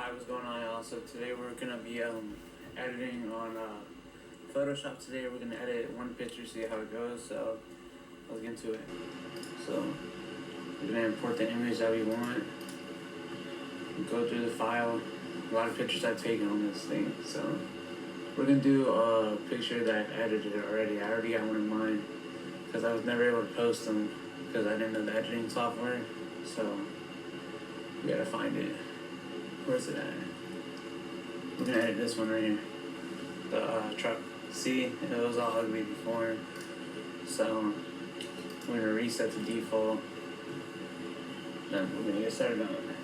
Hi, what's going on, y'all? So today we're gonna be editing on Photoshop. Today we're gonna edit one picture, see how it goes. So let's get into it. So we're gonna import the image that we want. Go through the file. A lot of pictures I've taken on this thing. So we're gonna do a picture that I edited already. I already got one in mind because I was never able to post them because I didn't know the editing software. So we gotta find it. Where's it at? We're gonna edit this one right here. The truck. See, it was all ugly before. So we're gonna reset to default. Then we're gonna get started on it.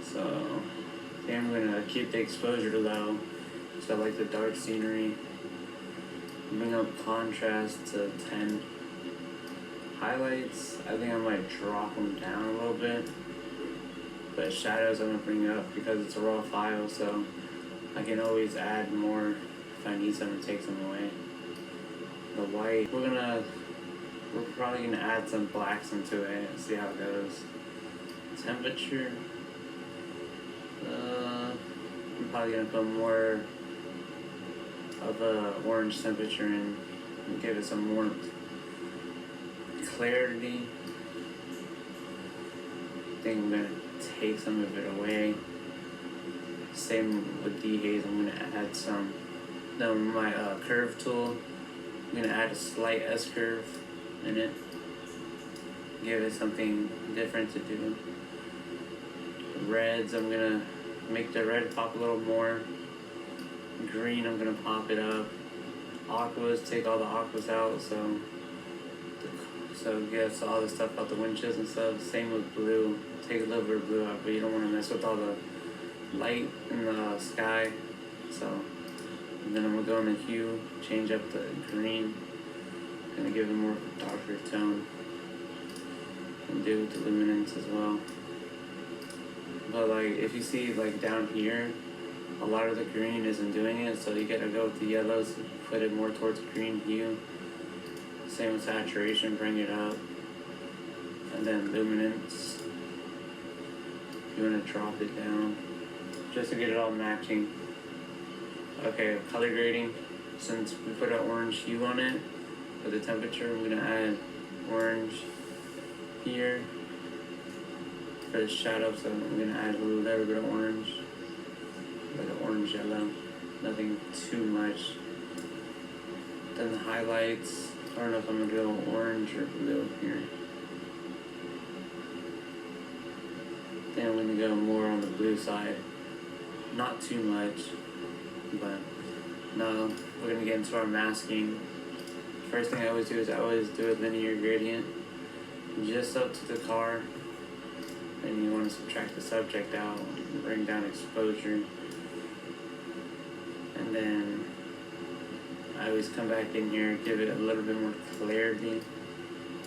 So then I'm gonna keep the exposure to low. So I like the dark scenery. Bring up contrast to 10. Highlights, I think I might drop them down a little bit. But shadows I'm gonna bring up because it's a raw file, so I can always add more if I need something to take some away. The white, we're probably gonna add some blacks into it and see how it goes. Temperature, I'm probably gonna put more of a orange temperature in and give it some warmth. Clarity, I think I'm gonna take some of it away. Same with dehaze, I'm gonna add some. Then my curve tool, I'm gonna add a slight S curve in it. Give it something different to do. Reds, I'm gonna make the red pop a little more. Green, I'm gonna pop it up. Aquas, take all the aquas out, so it gets all the stuff out the windshields and stuff. Same with blue. Take a little bit of blue out, but you don't want to mess with all the light in the sky. So, and then I'm gonna go in the hue, change up the green, gonna give it more of a darker tone, and do with the luminance as well. But like, if you see like down here, a lot of the green isn't doing it, so you gotta go with the yellows, put it more towards green hue. Same with saturation, bring it up, and then luminance. You want to drop it down just to get it all matching. Okay, color grading. Since we put an orange hue on it for the temperature, we're gonna add orange here for the shadow. So I'm gonna add a little bit of orange, like an orange yellow. Nothing too much. Then the highlights. I don't know if I'm gonna go orange or blue here. Then I'm gonna go more on the blue side. Not too much, but no, we're gonna get into our masking. First thing I always do is I always do a linear gradient just up to the car. And you want to subtract the subject out, bring down exposure. And then I always come back in here, give it a little bit more clarity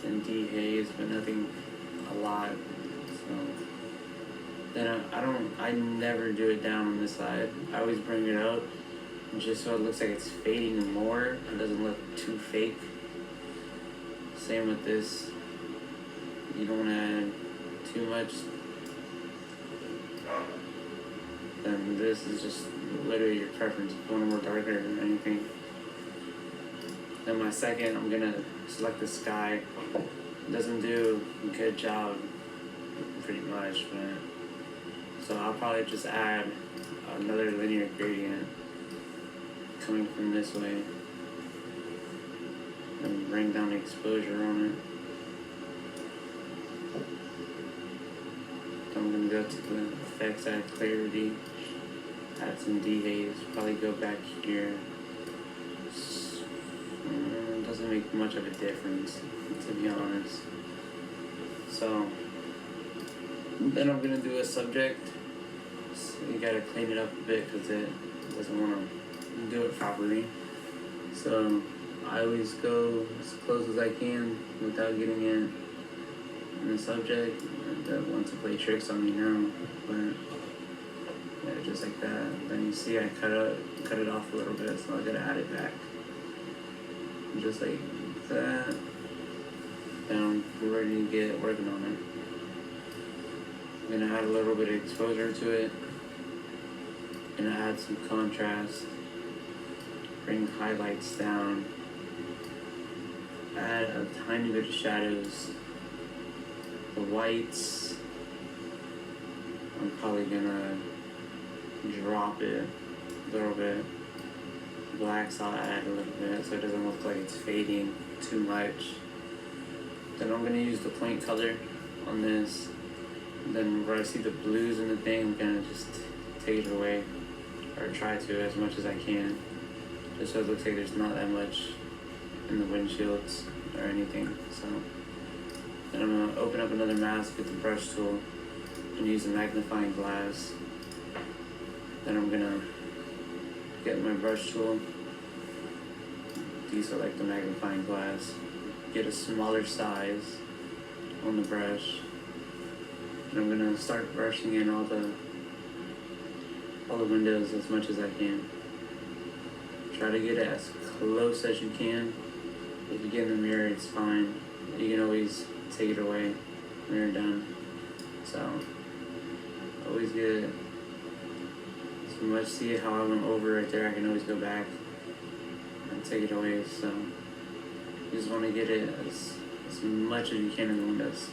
and dehaze, but nothing a lot. So then I never do it down on this side. I always bring it up just so it looks like it's fading more and doesn't look too fake. Same with this. You don't want to add too much. Then this is just literally your preference. If you want more darker or anything. Then my second, I'm gonna select the sky. It doesn't do a good job, pretty much, but so I'll probably just add another linear gradient coming from this way and bring down the exposure on it. So I'm gonna go to the effects, add clarity, add some dehaze, probably go back here. Doesn't make much of a difference, to be honest. So then I'm gonna do a subject. So you gotta clean it up a bit because it doesn't want to do it properly. So I always go as close as I can without getting in the subject. That wants to play tricks on me now, but yeah, just like that. Then you see I cut it off a little bit, so I gotta add it back. Just like that. And we're ready to get working on it. I'm gonna add a little bit of exposure to it. Gonna add some contrast. Bring highlights down. Add a tiny bit of shadows. The whites, I'm probably gonna drop it a little bit. Blacks I'll add a little bit so it doesn't look like it's fading too much. Then I'm gonna use the point color on this. Then where I see the blues in the thing, I'm gonna just take it away, or try to as much as I can, just so it looks like there's not that much in the windshields or anything. So then I'm gonna open up another mask with the brush tool and use a magnifying glass. Then I'm gonna get my brush tool, deselect the magnifying glass, get a smaller size on the brush, and I'm gonna start brushing in all the windows as much as I can. Try to get it as close as you can. If you get in the mirror, it's fine. You can always take it away when you're done. So always get it so much. See how I went over right there? I can always go back and take it away. So you just want to get it as much as you can in the windows,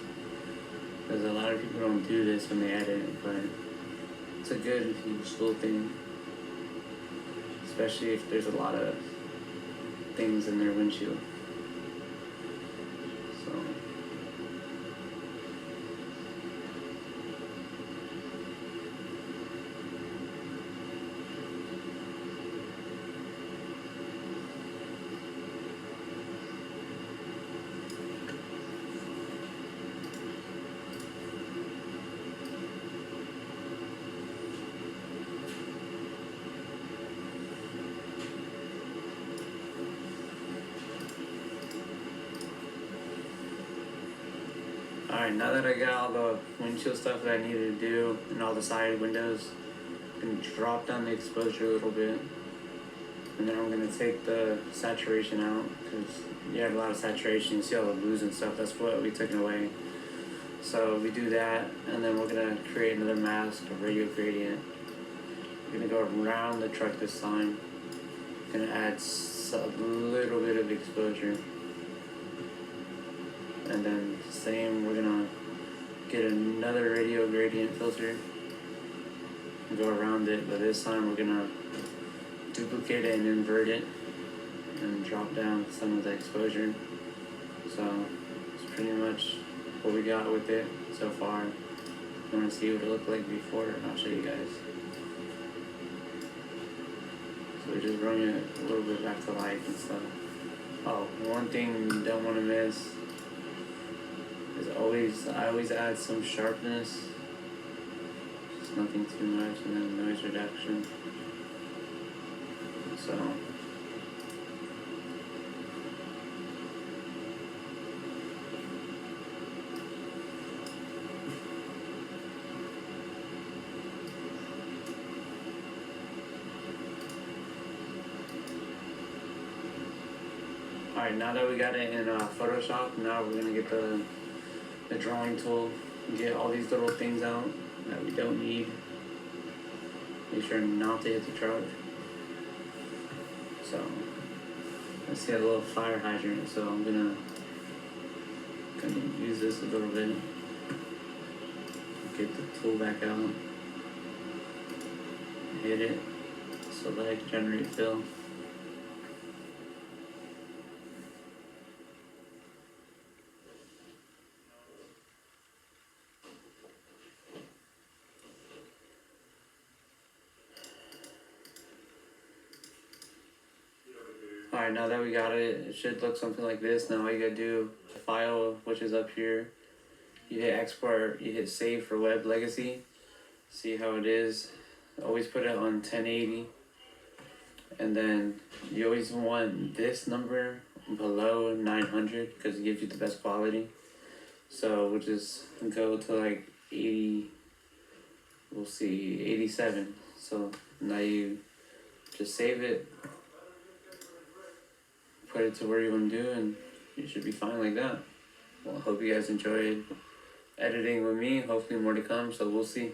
because a lot of people don't do this when they edit, but it's a good useful thing, especially if there's a lot of things in their windshield. So alright, now that I got all the windshield stuff that I needed to do and all the side windows, I'm going to drop down the exposure a little bit. And then I'm going to take the saturation out, because you have a lot of saturation. You see all the blues and stuff, that's what we took away. So we do that, and then we're going to create another mask, a radio gradient. We're going to go around the truck this time. Going to add a little bit of exposure. And then same, we're gonna get another radio gradient filter and go around it, but this time we're gonna duplicate it and invert it and drop down some of the exposure. So it's pretty much what we got with it so far. If you wanna see what it looked like before, I'll show you guys. So we just bring it a little bit back to life and stuff. Oh, one thing you don't wanna miss is I always add some sharpness, just nothing too much, and then noise reduction. So alright, now that we got it in Photoshop, now we're gonna get the drawing tool and get all these little things out that we don't need. Make sure not to hit the truck. So I see a little fire hydrant, so I'm gonna use this a little bit. Get the tool back out. Hit it. Select generate fill. Alright, now that we got it, it should look something like this. Now all you gotta do, file, which is up here, you hit export, you hit save for web legacy, see how it is. Always put it on 1080, and then you always want this number below 900 because it gives you the best quality. So we'll just go to like 80, we'll see 87. So now you just save it, put it to where you want to do, and you should be fine like that. Well, I hope you guys enjoyed editing with me. Hopefully more to come, so we'll see.